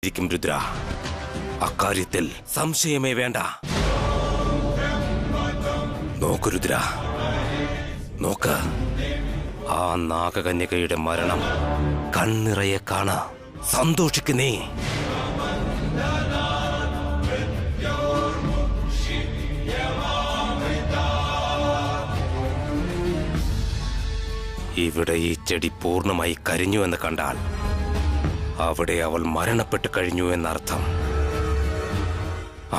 ഇരിക്കും രുദ്ര. അക്കാര്യത്തിൽ സംശയമേ വേണ്ട. നോക്കു രുദ്ര, നോക്ക്. ആ നാഗകന്യകയുടെ മരണം കണ്ണിറയെ കാണ. സന്തോഷിക്കുന്നേ. ഇവിടെ ഈ ചെടി പൂർണ്ണമായി കരിഞ്ഞു എന്ന് കണ്ടാൽ അവിടെ അവൾ മരണപ്പെട്ടു കഴിഞ്ഞു എന്നർത്ഥം.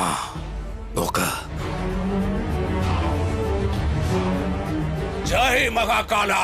ആ നോക്ക. ജയ് മഹാകാല.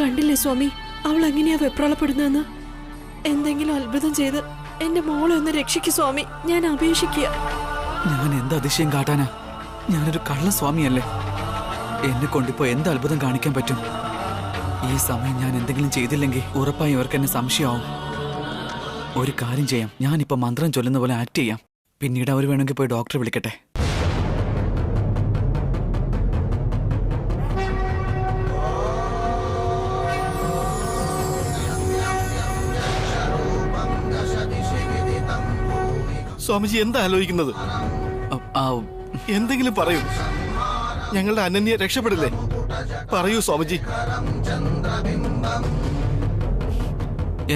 കണ്ടില്ലേ സ്വാമി, അവൾ എങ്ങനെയാ വെപ്രാളപ്പെടുന്നതെന്ന്. എന്തെങ്കിലും അത്ഭുതം ചെയ്ത് എന്റെ മോളെ ഒന്ന് രക്ഷിക്കു സ്വാമി, ഞാൻ അപേക്ഷിക്കുക. ഞാൻ എന്ത് അതിശയം കാട്ടാനാ? ഞാനൊരു കള്ള സ്വാമിയല്ലേ. എന്നെ കൊണ്ടിപ്പോ എന്ത് അത്ഭുതം കാണിക്കാൻ പറ്റും? ഈ സമയം ഞാൻ എന്തെങ്കിലും ചെയ്തില്ലെങ്കിൽ ഉറപ്പായി ഇവർക്ക് എന്നെ സംശയമാവും. ഒരു കാര്യം ചെയ്യാം, ഞാനിപ്പോ മന്ത്രം ചൊല്ലുന്ന പോലെ ആക്ട് ചെയ്യാം. പിന്നീട് അവർ വേണമെങ്കിൽ പോയി ഡോക്ടറെ വിളിക്കട്ടെ. സ്വാമിജി എന്താ ആലോചിക്കുന്നത്? എന്തെങ്കിലും പറയൂ. ഞങ്ങളുടെ അനന്യ രക്ഷപ്പെടില്ലേ? പറയൂ സ്വാമിജി.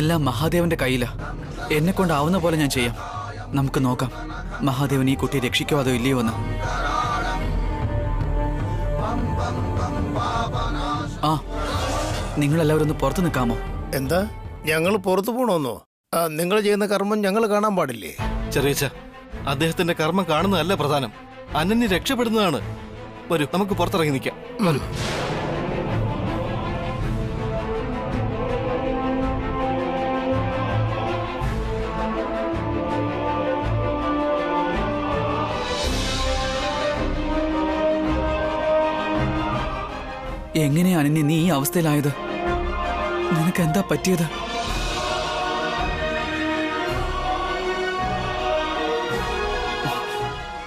എല്ലാം മഹാദേവന്റെ കയ്യിലാ. എന്നെ കൊണ്ടാവുന്ന പോലെ ഞാൻ ചെയ്യാം. നമുക്ക് നോക്കാം മഹാദേവൻ ഈ കുട്ടിയെ രക്ഷിക്കോ അതോ ഇല്ലയോ എന്ന്. ആ, നിങ്ങളെല്ലാവരും ഒന്ന് പുറത്തു നിൽക്കാമോ? എന്താ ഞങ്ങൾ പുറത്തു പോണോന്നോ? നിങ്ങൾ ചെയ്യുന്ന കർമ്മം ഞങ്ങൾ കാണാൻ പാടില്ലേ? ചെറിയച്ച, അദ്ദേഹത്തിന്റെ കർമ്മം കാണുന്നതല്ല പ്രധാനം, അനന്യ രക്ഷപ്പെടുന്നതാണ്. വരൂ, നമുക്ക് പുറത്തിറങ്ങി നിൽക്കാം. വരൂ. എങ്ങനെയാ അനന്യ നീ ഈ അവസ്ഥയിലായത്? നിനക്ക് എന്താ പറ്റിയത്?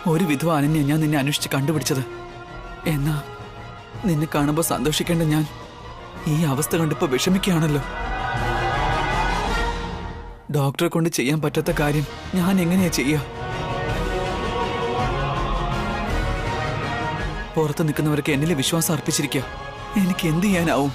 ഒരു വിധവ അനന്യ ഞാൻ നിന്നെ അന്വേഷിച്ച് കണ്ടുപിടിച്ചത്. എന്നാ നിന്നെ കാണുമ്പോൾ സന്തോഷിക്കേണ്ട ഞാൻ ഈ അവസ്ഥ കണ്ടിപ്പോ വിഷമിക്കുകയാണല്ലോ. ഡോക്ടറെ കൊണ്ട് ചെയ്യാൻ പറ്റാത്ത കാര്യം ഞാൻ എങ്ങനെയാ ചെയ്യുക? പുറത്ത് നിൽക്കുന്നവർക്ക് എന്നിലെ വിശ്വാസം അർപ്പിച്ചിരിക്കുക. എനിക്ക് എന്ത് ചെയ്യാനാവും?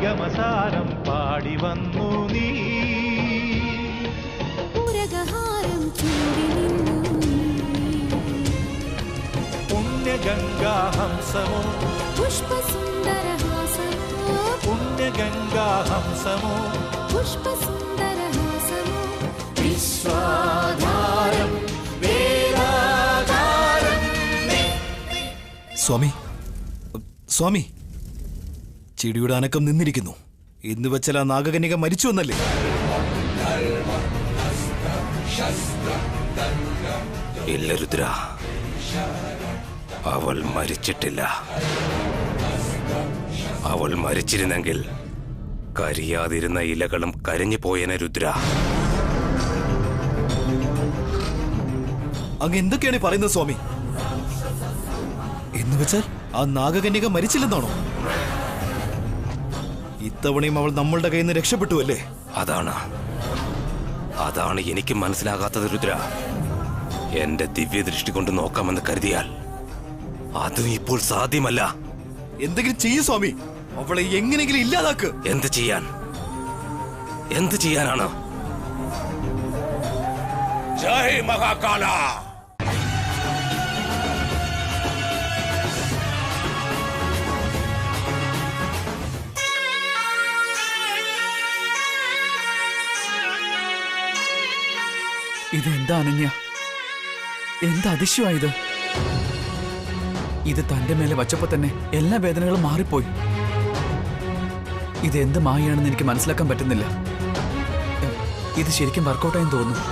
നിഗമസാരം പാടി വന്നു നീ. പുണ്യഗംഗാഹംസമോ പുണ്യഗംഗാഹംസമോ വിശ്വാധാരം വേദാധാരം. സ്വാമി, സ്വാമി, ചെടിയുടെ അനക്കം നിന്നിരിക്കുന്നു. എന്ന് വെച്ചാൽ ആ നാഗകന്യക മരിച്ചു എന്നല്ലേ? ഇല്ല രുദ്ര, അവൾ മരിച്ചിട്ടില്ല. അവൾ മരിച്ചിരുന്നെങ്കിൽ കരിയാതിരുന്ന ഇലകളും കരിഞ്ഞു പോയനെ രുദ്ര. അങ്ങ് എന്തൊക്കെയാണ് പറയുന്നത് സ്വാമി? എന്ന് വെച്ചാൽ ആ നാഗകന്യക മരിച്ചില്ലെന്നാണോ? ഇത്തവണയും അവൾ നമ്മളുടെ കയ്യിൽ നിന്ന് രക്ഷപ്പെട്ടു അല്ലേ? അതാണ് എനിക്ക് മനസ്സിലാകാത്തത് രുദ്ര. എന്റെ ദിവ്യദൃഷ്ടി കൊണ്ട് നോക്കാമെന്ന് കരുതിയാൽ അതും ഇപ്പോൾ സാധ്യമല്ല. എന്തെങ്കിലും ചെയ്യൂ സ്വാമി, അവളെ എങ്ങനെയെങ്കിലും ഇല്ലാതാക്ക്. എന്ത് ചെയ്യാനാണ്? ജയ് മഹാകാല. ഇതെന്താ അനന്യ? എന്താ അതിശയമായത്? ഇത് തന്റെ മേലെ വച്ചപ്പോ തന്നെ എല്ലാ വേദനകളും മാറിപ്പോയി. ഇത് എന്ത് മായയാണെന്ന് എനിക്ക് മനസ്സിലാക്കാൻ പറ്റുന്നില്ല. ഇത് ശരിക്കും വർക്കൗട്ടായെന്ന് തോന്നുന്നു.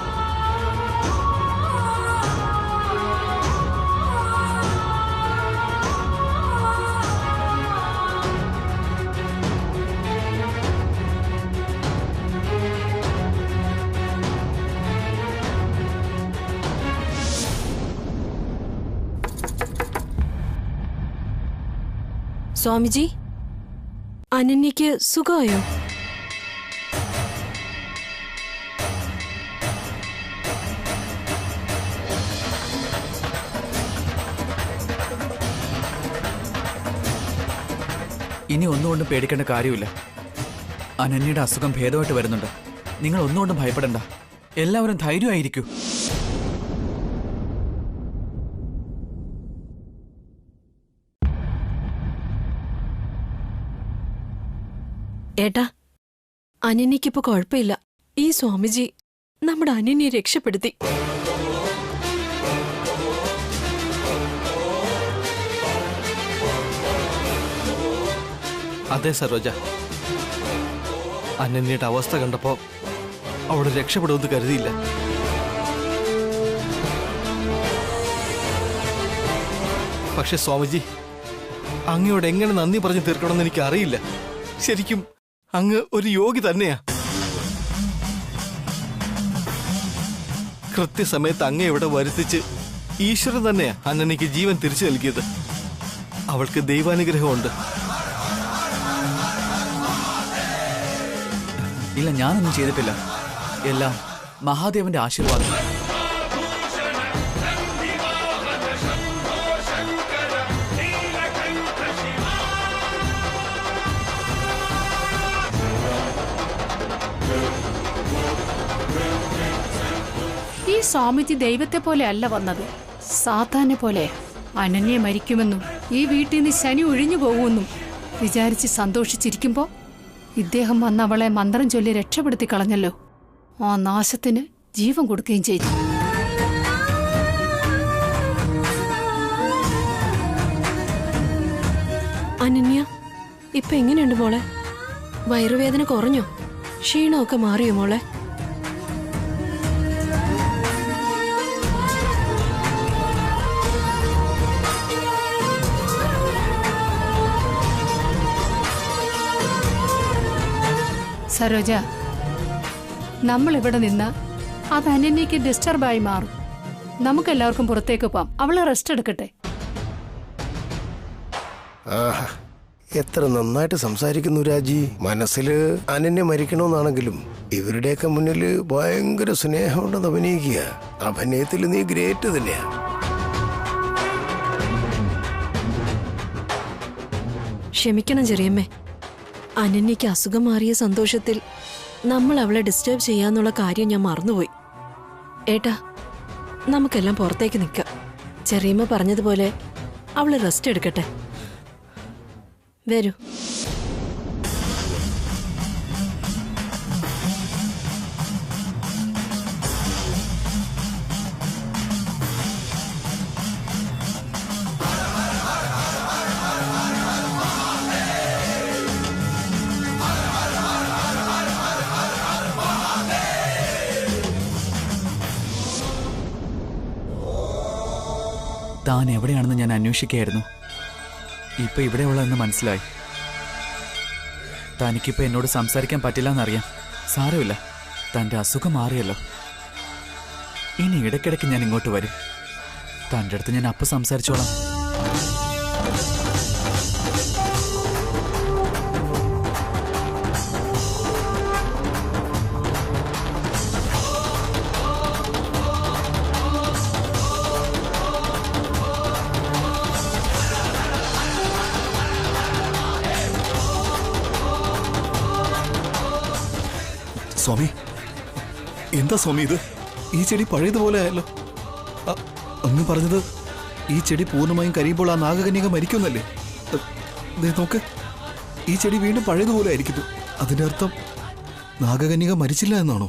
സ്വാമിജി, അനന്യയ്ക്ക് സുഖമായോ? ഇനി ഒന്നുകൊണ്ടും പേടിക്കേണ്ട കാര്യമില്ല. അനന്യയുടെ അസുഖം ഭേദമായിട്ട് വരുന്നുണ്ട്. നിങ്ങൾ ഒന്നുകൊണ്ടും ഭയപ്പെടണ്ട. എല്ലാവരും ധൈര്യമായിരിക്കൂ. ഏട്ടാ, അനന്യയ്ക്കിപ്പോ കുഴപ്പമില്ല. ഈ സ്വാമിജി നമ്മുടെ അനന്യെ രക്ഷപ്പെടുത്തി. അതെ സരോജ, അനന്യയുടെ അവസ്ഥ കണ്ടപ്പോ അവിടെ രക്ഷപ്പെടുമെന്ന് കരുതിയില്ല. പക്ഷെ സ്വാമിജി, അങ്ങയോട് എങ്ങനെ നന്ദി പറഞ്ഞു തീർക്കണമെന്ന് എനിക്ക് അറിയില്ല. ശരിക്കും അങ്ങ് ഒരു യോഗി തന്നെയാ. കൃത്യസമയത്ത് അങ്ങ് ഇവിടെ വരുത്തിച്ച് ഈശ്വരൻ തന്നെയാ അനന്യയ്ക്ക് ജീവൻ തിരിച്ചു നൽകിയത്. അവൾക്ക് ദൈവാനുഗ്രഹമുണ്ട്. ഇല്ല, ഞാനൊന്നും ചെയ്തിട്ടില്ല. എല്ലാം മഹാദേവന്റെ ആശീർവാദം. ഈ സ്വാമിജി ദൈവത്തെ പോലെ അല്ല വന്നത്, സാത്താനെ പോലെ. അനന്യെ മരിക്കുമെന്നും ഈ വീട്ടിൽ നിന്ന് ശനി ഒഴിഞ്ഞു പോകുമെന്നും വിചാരിച്ച് സന്തോഷിച്ചിരിക്കുമ്പോ ഇദ്ദേഹം വന്ന് അവളെ മന്ത്രം ചൊല്ലി രക്ഷപ്പെടുത്തി കളഞ്ഞല്ലോ. ആ നാശത്തിന് ജീവൻ കൊടുക്കുകയും ചെയ്തു. അനന്യ ഇപ്പൊ എങ്ങനെയുണ്ട് മോളെ? വയറുവേദന കുറഞ്ഞോ? ക്ഷീണമൊക്കെ മാറിയോ മോളെ? സരോജ, നമ്മളിവിടെ നിന്ന് അത് അനന്യയ്ക്ക് ഡിസ്റ്റർബായി മാറും. നമുക്കെല്ലാവർക്കും പുറത്തേക്ക് പോവാം. അവളെ റെസ്റ്റ് എടുക്കട്ടെ. എത്ര നന്നായിട്ട് സംസാരിക്കുന്നു രാജി. മനസ്സില് അനന്യ മരിക്കണമെന്നാണെങ്കിലും ഇവരുടെയൊക്കെ മുന്നില് ഭയങ്കര സ്നേഹമുണ്ടെന്ന് അഭിനയിക്കുക. അഭിനയത്തിൽ നീ ഗ്രേറ്റ് തന്നെയാ. ക്ഷമിക്കണം ചെറിയമ്മേ, അനന്യയ്ക്ക് അസുഖം മാറിയ സന്തോഷത്തിൽ നമ്മൾ അവളെ ഡിസ്റ്റർബ് ചെയ്യാന്നുള്ള കാര്യം ഞാൻ മറന്നുപോയി. ഏട്ടാ, നമുക്കെല്ലാം പുറത്തേക്ക് നിൽക്കാം. ചെറിയമ്മ പറഞ്ഞതുപോലെ അവള് റെസ്റ്റ് എടുക്കട്ടെ. വരൂ. താൻ എവിടെയാണെന്ന് ഞാൻ അന്വേഷിക്കുകയായിരുന്നു. ഇപ്പൊ ഇവിടെയുള്ളതെന്ന് മനസ്സിലായി. തനിക്കിപ്പോ എന്നോട് സംസാരിക്കാൻ പറ്റില്ല എന്നറിയാം. സാരമില്ല, തൻ്റെ അസുഖം മാറിയല്ലോ. ഇനി ഇടയ്ക്കിടയ്ക്ക് ഞാൻ ഇങ്ങോട്ട് വരും. തൻ്റെ അടുത്ത് ഞാൻ അപ്പം സംസാരിച്ചോളാം. സ്വാമി, എന്താ സ്വാമി ഇത്? ഈ ചെടി പഴയതുപോലെ ആയല്ലോ. അങ്ങ് പറഞ്ഞത് ഈ ചെടി പൂർണ്ണമായും കരിയുമ്പോൾ ആ നാഗകന്യക മരിക്കുന്നല്ലേ? നോക്ക്, ഈ ചെടി വീണ്ടും പഴയതുപോലെ ആയിരിക്കുന്നു. അതിന്റെ അർത്ഥം നാഗകന്യക മരിച്ചില്ല എന്നാണോ?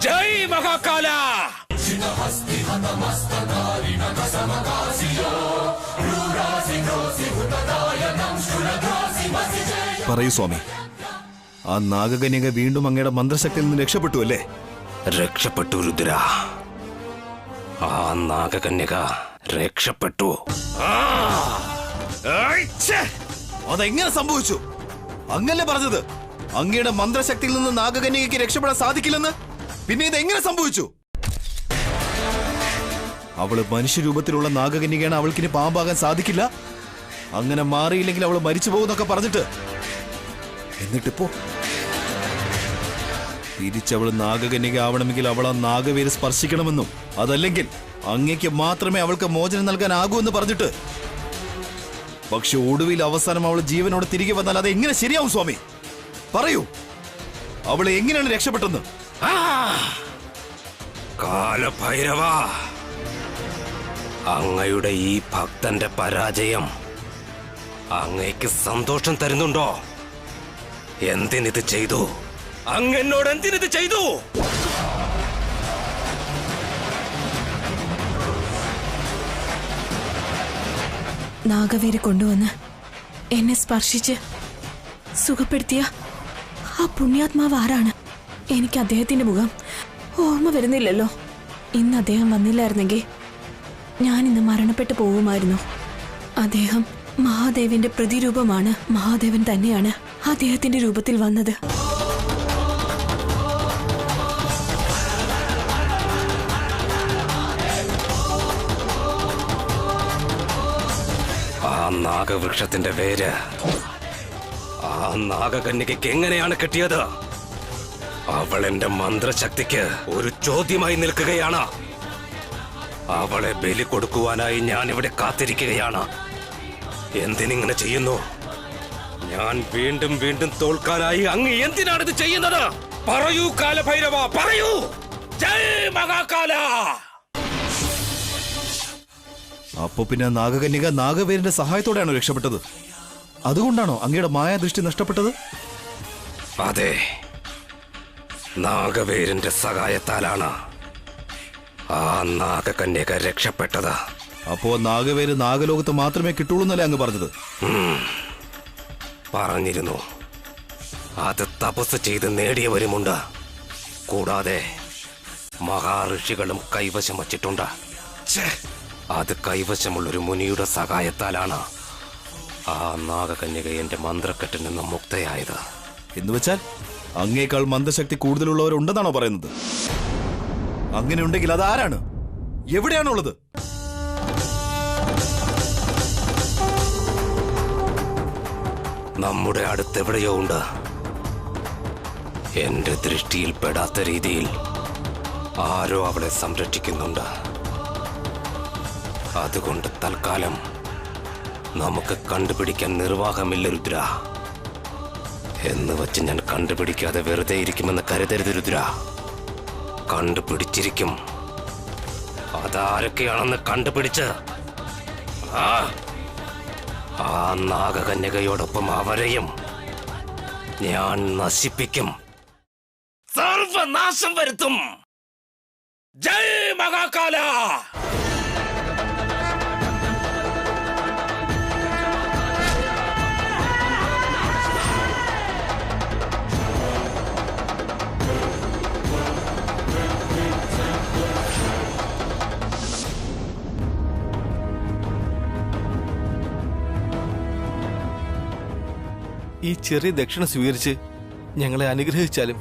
ജയ് മഹാകാല! പറയൂ സ്വാമി, ആ നാഗകന്യക വീണ്ടും അങ്ങയുടെ മന്ത്രശക്തിയിൽ നിന്ന് രക്ഷപ്പെട്ടു അല്ലേ? രക്ഷപ്പെട്ടു രുദ്ര. ആ നാഗകന്യക രക്ഷപ്പെട്ടു. അതെങ്ങനെ സംഭവിച്ചു? അങ്ങല്ലേ പറഞ്ഞത് അങ്ങയുടെ മന്ത്രശക്തിയിൽ നിന്ന് നാഗകന്യകയ്ക്ക് രക്ഷപ്പെടാൻ സാധിക്കില്ലെന്ന്? പിന്നെ ഇത് എങ്ങനെ സംഭവിച്ചു? അവള് മനുഷ്യരൂപത്തിലുള്ള നാഗകന്യകയാണ്, അവൾക്കിനി പാമ്പാകാൻ സാധിക്കില്ല, അങ്ങനെ മാറിയില്ലെങ്കിൽ അവള് മരിച്ചു പോകുന്നൊക്കെ പറഞ്ഞിട്ട്, എന്നിട്ടിപ്പോ തിരിച്ചവള് നാഗകന്യക ആവണമെങ്കിൽ അവൾ ആ നാഗവേര് സ്പർശിക്കണമെന്നും അതല്ലെങ്കിൽ അങ്ങയ്ക്ക് മാത്രമേ അവൾക്ക് മോചനം നൽകാനാകൂ എന്ന് പറഞ്ഞിട്ട്, പക്ഷെ ഒടുവിൽ അവസാനം അവൾ ജീവനോട് തിരികെ വന്നാൽ അത് എങ്ങനെ ശരിയാവും സ്വാമി? പറയൂ, അവളെ എങ്ങനെയാണ് രക്ഷപ്പെട്ടെന്ന്? കാലഭൈരവ, അങ്ങയുടെ ഈ ഭക്തന്റെ പരാജയം അങ്ങയ്ക്ക് സന്തോഷം തരുന്നുണ്ടോ? എന്തിനിത് ചെയ്തു? അങ്ങെന്നോട് എന്തിനിത് ചെയ്തു? നാഗവേര് കൊണ്ടുവന്ന് എന്നെ സ്പർശിച്ച് സുഖപ്പെടുത്തിയ ആ പുണ്യാത്മാവ് ആരാണ്? എനിക്ക് അദ്ദേഹത്തിന്റെ മുഖം ഓർമ്മ വരുന്നില്ലല്ലോ. ഇന്ന് അദ്ദേഹം വന്നില്ലായിരുന്നെങ്കിൽ ഞാൻ ഇന്ന് മരണപ്പെട്ടു പോകുമായിരുന്നു. അദ്ദേഹം മഹാദേവന്റെ പ്രതിരൂപമാണ്. മഹാദേവൻ തന്നെയാണ് അദ്ദേഹത്തിന്റെ രൂപത്തിൽ വന്നത്. ആ നാഗവൃക്ഷത്തിന്റെ വേര് ആ നാഗകന്യകയ്ക്ക് എങ്ങനെയാണ് കിട്ടിയത്? അവൾ എന്റെ മന്ത്രശക്തിക്ക് ഒരു ചോദ്യമായി നിൽക്കുകയാണ്. അവളെ ബലി കൊടുക്കുവാനായി ഞാൻ ഇവിടെ കാത്തിരിക്കുകയാണ്. എന്തിനിങ്ങനെ ചെയ്യുന്നു? ഞാൻ വീണ്ടും വീണ്ടും തോൽക്കാനായി അങ്ങ് എന്തിനാണിത് ചെയ്യുന്നത്? പറയൂ കാലഭൈരവ, പറയൂ. ജയ് മഹാകാല! അപ്പോ പിന്നെ നാഗകന്യക നാഗവേരിന്റെ സഹായത്തോടെയാണോ രക്ഷപ്പെട്ടത്? അതുകൊണ്ടാണോ അങ്ങയുടെ മായാദൃഷ്ടി നഷ്ടപ്പെട്ടത്? അതെ, നാഗവേരിന്റെ സഹായത്താലാണ് ആ നാഗകന്യക രക്ഷപ്പെട്ടത്. അപ്പോ നാഗവേര് നാഗലോകത്ത് മാത്രമേ കിട്ടുള്ളൂ എന്നല്ലേ അങ്ങ് പറഞ്ഞത്? പറഞ്ഞിരുന്നു. അത് തപസ് ചെയ്ത് നേടിയവരുമുണ്ട്. കൂടാതെ മഹാഋഷികളും കൈവശം വച്ചിട്ടുണ്ട്. അത് കൈവശമുള്ളൊരു മുനിയുടെ സഹായത്താലാണ് ആ നാഗകന്യക എന്റെ മന്ത്രക്കെട്ടിൽ നിന്ന് മുക്തയായത്. എന്നുവെച്ചാൽ അങ്ങേക്കാൾ മന്ത്രശക്തി കൂടുതലുള്ളവരുണ്ടെന്നാണോ പറയുന്നത്? അങ്ങനെ ഉണ്ടെങ്കിൽ അതാരാണ്? എവിടെയാണുള്ളത്? നമ്മുടെ അടുത്തെവിടെയോ ഉണ്ട്. എന്റെ ദൃഷ്ടിയിൽ പെടാത്ത രീതിയിൽ ആരോ അവളെ സംരക്ഷിക്കുന്നുണ്ട്. അതുകൊണ്ട് തൽക്കാലം നമുക്ക് കണ്ടുപിടിക്കാൻ നിർവാഹമില്ല രുദ്ര. എന്ന് വച്ച് ഞാൻ കണ്ടുപിടിക്കാതെ വെറുതെ ഇരിക്കുമെന്ന് കരുതരുത് രുദ്ര. കണ്ടുപിടിച്ചിരിക്കും. അതാരൊക്കെയാണെന്ന് കണ്ടുപിടിച്ച് ആ നാഗകന്യകയോടൊപ്പം അവരെയും ഞാൻ നശിപ്പിക്കും, സർവനാശം വരുത്തും. ജയ് മഹാകാല. ഈ ചെറിയ ദക്ഷിണ സ്വീകരിച്ച് ഞങ്ങളെ അനുഗ്രഹിച്ചാലും.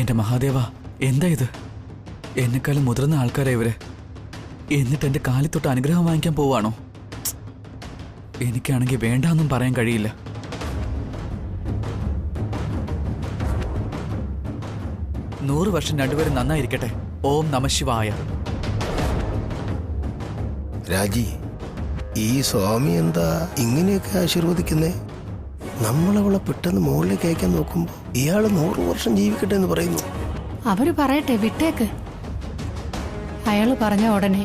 എന്റെ മഹാദേവ, എന്താ ഇത്? എന്നെക്കാളും മുതിർന്ന ആൾക്കാരാ ഇവര്. എന്നിട്ട് എന്റെ കാലിൽ തൊട്ട് അനുഗ്രഹം വാങ്ങിക്കാൻ പോവാണോ? എനിക്കാണെങ്കിൽ വേണ്ടാന്നും പറയാൻ കഴിയില്ല. നൂറ് വർഷം രണ്ടുപേരും നന്നായിരിക്കട്ടെ. ഓം നമഃശിവായ. രാജി, ഈ സ്വാമി എന്താ ഇങ്ങനെയൊക്കെ ആശീർവദിക്കുന്നേ? നമ്മളവളെ പെട്ടെന്ന് മുകളിലേക്ക് അയക്കാൻ നോക്കുമ്പോ ഇയാള് 100 വർഷം ജീവിക്കട്ടെ എന്ന് പറയുന്നു. അവര് പറയട്ടെ, വിട്ടേക്ക്. അയാള് പറഞ്ഞ ഉടനെ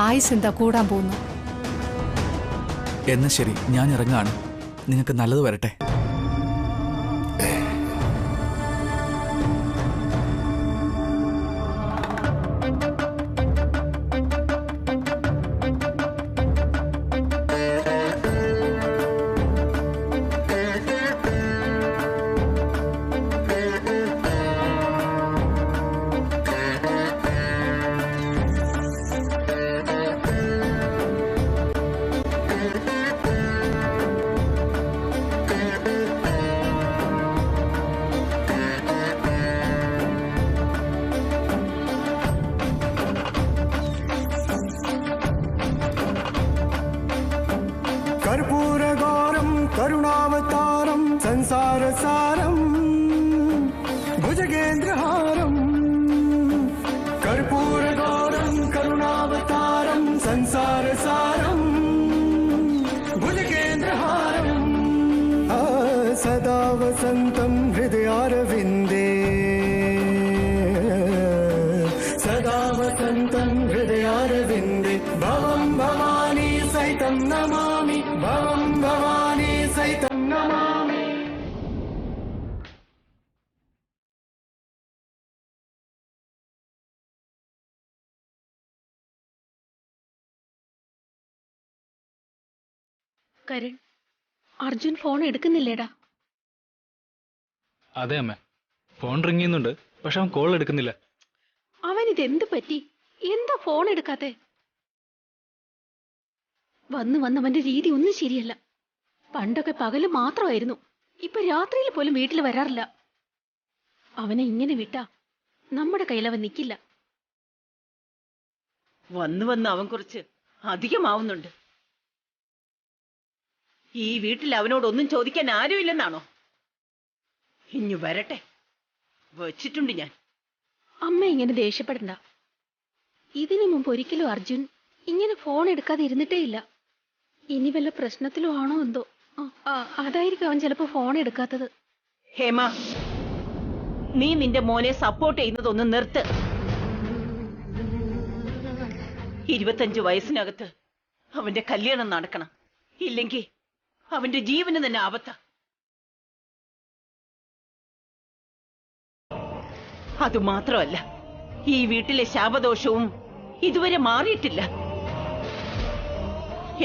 ആയുസ് എന്താ കൂടാൻ പോകുന്നു. എന്നാ ശരി, ഞാൻ ഇറങ്ങാണ്. നിങ്ങൾക്ക് നല്ലത് വരട്ടെ. कर्पूरगौरं करुणावतारं संसारसारं भुजगेन्द्रहारं कर्पूरगौरं करुणावतारं संसारसारं भुजगेन्द्रहारं सदा वसन्तं हृदयारविन्दे सदा वसन्तं हृदयारविन्दे भवं भवानी सहितं नमामि भवं भवानी सहितं नमामि. കരൺ, അർജുൻ ഫോൺ എടുക്കുന്നില്ലേടാ? അതെ അമ്മ, ഫോൺ റിങ് ചെയ്യുന്നുണ്ട്, പക്ഷെ അവൻ കോൾ എടുക്കുന്നില്ല. അവനിതെന്ത് പറ്റി? എന്താ ഫോൺ എടുക്കാത്തെ? വന്ന് അവന്റെ രീതി ഒന്നും ശരിയല്ല. പണ്ടൊക്കെ പകല് മാത്രമായിരുന്നു, ഇപ്പൊ രാത്രിയിൽ പോലും വീട്ടിൽ വരാറില്ല. അവനെ ഇങ്ങനെ വിട്ടാ നമ്മുടെ കയ്യിൽ അവൻ നിൽക്കില്ല. വന്ന് അവൻ കുറച്ച് അധികമാവുന്നുണ്ട്. ഈ വീട്ടിൽ അവനോടൊന്നും ചോദിക്കാൻ ആരുമില്ലെന്നാണോ? ഇഞ്ഞു വരട്ടെ, വച്ചിട്ടുണ്ട് ഞാൻ. അമ്മ ഇങ്ങനെ ദേഷ്യപ്പെടണ്ട. ഇതിനു മുമ്പ് ഒരിക്കലും അർജുൻ ഇങ്ങനെ ഫോൺ എടുക്കാതെ ഇരുന്നിട്ടേ ഇല്ല. ഇനി വല്ല പ്രശ്നത്തിലും ആണോ എന്തോ, അതായിരിക്കും അവൻ ചിലപ്പോ ഫോൺ എടുക്കാത്തത്. ഹേമ, നീ നിന്റെ മോനെ സപ്പോർട്ട് ചെയ്യുന്നതൊന്ന് നിർത്ത്. 25 വയസ്സിനകത്ത് അവന്റെ കല്യാണം നടക്കണം, ഇല്ലെങ്കിൽ അവന്റെ ജീവന് തന്നെ ആപത്ത. അതുമാത്രമല്ല, ഈ വീട്ടിലെ ശാപദോഷവും ഇതുവരെ മാറിയിട്ടില്ല.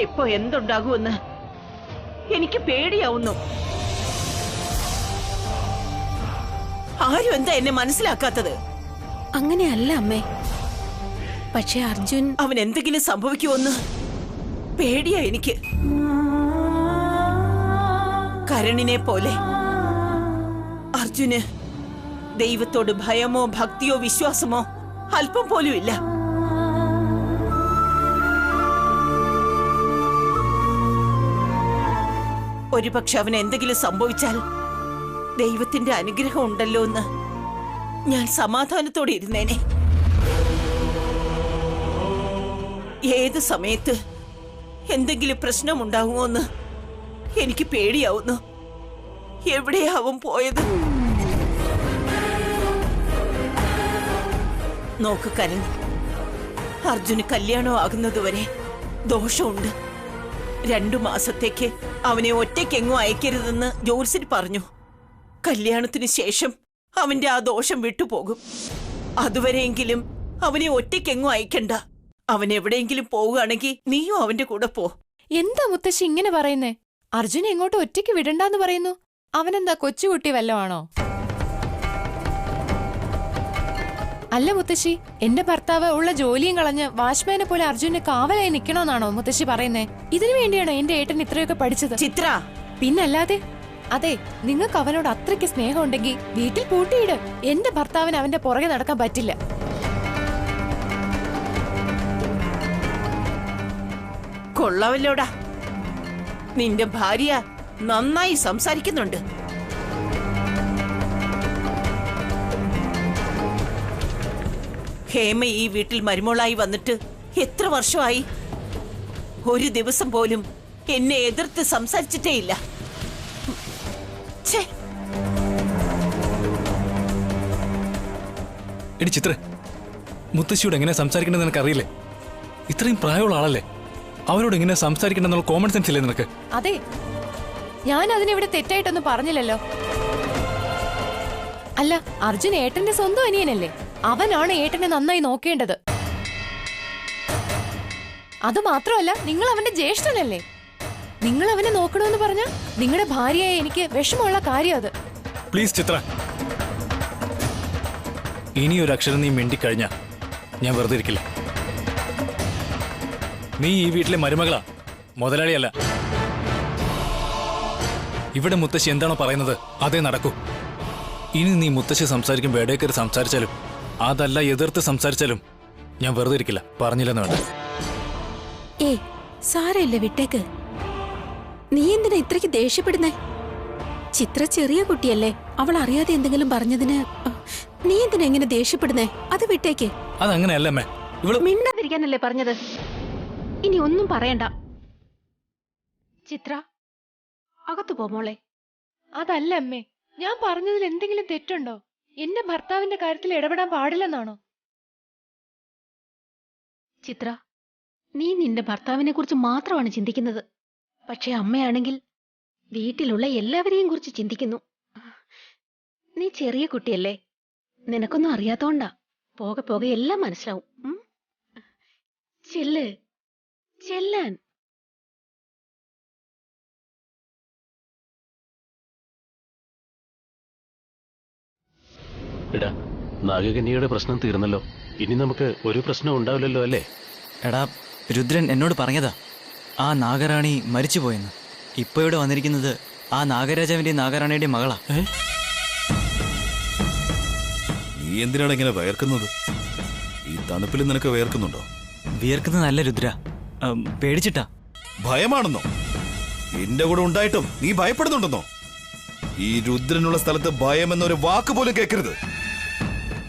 എപ്പോ എന്തുണ്ടാകുമെന്ന് എനിക്ക് പേടിയാവുന്നു. ആരും എന്താ എന്നെ മനസ്സിലാക്കാത്തത്? അങ്ങനെയല്ല അമ്മേ, പക്ഷെ അർജുൻ അവൻ എന്തെങ്കിലും സംഭവിക്കുമെന്ന് പേടിയാ എനിക്ക്. കരണിനെ പോലെ അർജുന് ദൈവത്തോട് ഭയമോ ഭക്തിയോ വിശ്വാസമോ അല്പം പോലും ഇല്ല. ഒരുപക്ഷെ അവന് എന്തെങ്കിലും സംഭവിച്ചാൽ ദൈവത്തിന്റെ അനുഗ്രഹം ഉണ്ടല്ലോ എന്ന് ഞാൻ സമാധാനത്തോടെ ഇരുന്നേനെ. ഏത് സമയത്ത് എന്തെങ്കിലും പ്രശ്നമുണ്ടാകുമോ എന്ന് എനിക്ക് പേടിയാവുന്നു. എവിടെയാവും പോയത്? നോക്ക് കരൺ, അർജുന് കല്യാണം ആകുന്നതുവരെ ദോഷമുണ്ട്. 2 മാസത്തേക്ക് അവനെ ഒറ്റയ്ക്കെങ്ങും അയക്കരുതെന്ന് ജോത്സ്യൻ പറഞ്ഞു. കല്യാണത്തിന് ശേഷം അവന്റെ ആ ദോഷം വിട്ടുപോകും. അതുവരെയെങ്കിലും അവനെ ഒറ്റയ്ക്കെങ്ങും അയക്കണ്ട. അവൻ എവിടെയെങ്കിലും പോവുകയാണെങ്കിൽ നീയും അവന്റെ കൂടെ പോ. എന്താ മുത്തശ്ശി ഇങ്ങനെ പറയുന്നേ? അർജുനെ എങ്ങോട്ട് ഒറ്റയ്ക്ക് വിടണ്ടെന്ന് പറയുന്നു. അവനെന്താ കൊച്ചുകുട്ടി വല്ലതും? അല്ല മുത്തശ്ശി, എന്റെ ഭർത്താവ് ഉള്ള ജോലിയും കളഞ്ഞ് വാച്ച്മാനെ പോലെ അർജുന് കാവലായി നിക്കണോന്നാണോ മുത്തശ്ശി പറയുന്നേ? ഇതിനു വേണ്ടിയാണോ എന്റെ ഏട്ടൻ ഇത്രയൊക്കെ പഠിച്ചത്? ചിത്ര, പിന്നല്ലാതെ. അതെ, നിങ്ങൾക്ക് അവനോട് അത്രയ്ക്ക് സ്നേഹം ഉണ്ടെങ്കിൽ വീട്ടിൽ പൂട്ടിയിട്. എന്റെ ഭർത്താവിന് അവന്റെ പുറകെ നടക്കാൻ പറ്റില്ല. കൊള്ളാവല്ലോടാ, നിന്റെ ഭാര്യ നന്നായി സംസാരിക്കുന്നുണ്ട്. ഹേമ ഈ വീട്ടിൽ മരുമോളായി വന്നിട്ട് എത്ര വർഷമായി? ഒരു ദിവസം പോലും എന്നെ എതിർത്ത് സംസാരിച്ചിട്ടേയില്ല. എടി ചിത്ര, മുത്തശ്ശിയോട് എങ്ങനെ സംസാരിക്കണമെന്ന് നിനക്കറിയില്ലേ? ഇത്രയും പ്രായമുള്ള ആളല്ലേ, അവരോട് എങ്ങനെ സംസാരിക്കണമെന്നുള്ള കോമൺ സെൻസ് ഇല്ലേ നിനക്ക്? അതെ, ഞാൻ അതിനിവിടെ തെറ്റായിട്ടൊന്നും പറഞ്ഞില്ലല്ലോ. അല്ല, അർജുൻ ഏട്ടന്റെ സ്വന്തം അനിയനല്ലേ? അവനാണ് ഏട്ടനെ നന്നായി നോക്കേണ്ടത്. അതുമാത്രമല്ല, നിങ്ങൾ അവന്റെ ജ്യേഷ്ഠനല്ലേ? നിങ്ങൾ അവനെ നോക്കണമെന്ന് പറഞ്ഞാൽ നിങ്ങളുടെ ഭാര്യയായ എനിക്ക് വിഷമമുള്ള കാര്യം അത്. പ്ലീസ് ചിത്ര, ഇനിയൊരു അക്ഷരം നീ മിണ്ടിക്കഴിഞ്ഞാ ഞാൻ വെറുതെ ഇരിക്കില്ല. നീ ഈ വീട്ടിലെ മരുമകളാ, മുതലാളിയല്ല. ഇവിടെ മുത്തശ്ശി എന്താണോ പറയുന്നത് അതേ നടക്കൂ. ഇനി നീ മുത്തശ്ശി സംസാരിക്കുമ്പോൾ ഇടയ്ക്കറി സംസാരിച്ചാലും അതല്ല എതിർത്ത് സംസാരിച്ചാലും ഞാൻ വെറുതെ ഇരിക്കില്ല. പറഞ്ഞില്ലെന്ന് വേണ്ട. സാരമില്ല, വിട്ടേക്ക്. നീ എന്തിനാ ഇത്രയ്ക്ക് ദേഷ്യപ്പെടുന്നേ? ചിത്ര ചെറിയ കുട്ടിയല്ലേ, അവൾ അറിയാതെ എന്തെങ്കിലും പറഞ്ഞതിന് നീ എന്തിനാ എങ്ങനെ ദേഷ്യപ്പെടുന്നേ? അത് വിട്ടേക്ക്. അതങ്ങനെയല്ല അമ്മേ, ഇവള് മിണ്ടാതിരിക്കാനല്ലേ പറഞ്ഞത്. ഇനി ഒന്നും പറയണ്ട. ചിത്ര, അകത്തു പോ മോളെ. അതല്ല അമ്മേ, ഞാൻ പറഞ്ഞതിൽ എന്തെങ്കിലും തെറ്റുണ്ടോ? എന്റെ ഭർത്താവിന്റെ കാര്യത്തിൽ ഇടപെടാൻ പാടില്ലെന്നാണോ? ചിത്ര, നീ നിന്റെ ഭർത്താവിനെ കുറിച്ച് മാത്രമാണ് ചിന്തിക്കുന്നത്. പക്ഷെ അമ്മയാണെങ്കിൽ വീട്ടിലുള്ള എല്ലാവരെയും കുറിച്ച് ചിന്തിക്കുന്നു. നീ ചെറിയ കുട്ടിയല്ലേ, നിനക്കൊന്നും അറിയാത്തോണ്ടാ. പോകെ പോകെ എല്ലാം മനസ്സിലാവും. ചെല്ല്, ചെല്ലാൻ. എടാ, നാഗകന്യയുടെ പ്രശ്നം തീർന്നല്ലോ. ഇനി നമുക്ക് ഒരു പ്രശ്നം ഉണ്ടാവില്ലല്ലോ അല്ലേ? എടാ, രുദ്രൻ എന്നോട് പറഞ്ഞതാ ആ നാഗറാണി മരിച്ചുപോയെന്ന്. ഇപ്പൊ ഇവിടെ വന്നിരിക്കുന്നത് ആ നാഗരാജാവിന്റെ നാഗറാണിയുടെ മകളാ. നീ എന്തിനാണ് ഇങ്ങനെ വയർക്കുന്നത്? ഈ തണുപ്പിൽ നിനക്ക് വയർക്കുന്നുണ്ടോ? വിയർക്കുന്നതല്ല രുദ്ര, പേടിച്ചിട്ടാ. ഭയമാണെന്നോ? എന്റെ കൂടെ ഉണ്ടായിട്ടും നീ ഭയപ്പെടുന്നുണ്ടെന്നോ? ഈ രുദ്രനുള്ള സ്ഥലത്ത് ഭയം എന്നൊരു വാക്ക് പോലും കേൾക്കരുത്.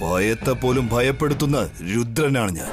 ഭയത്തെ പോലും ഭയപ്പെടുത്തുന്ന രുദ്രനാണ് ഞാൻ.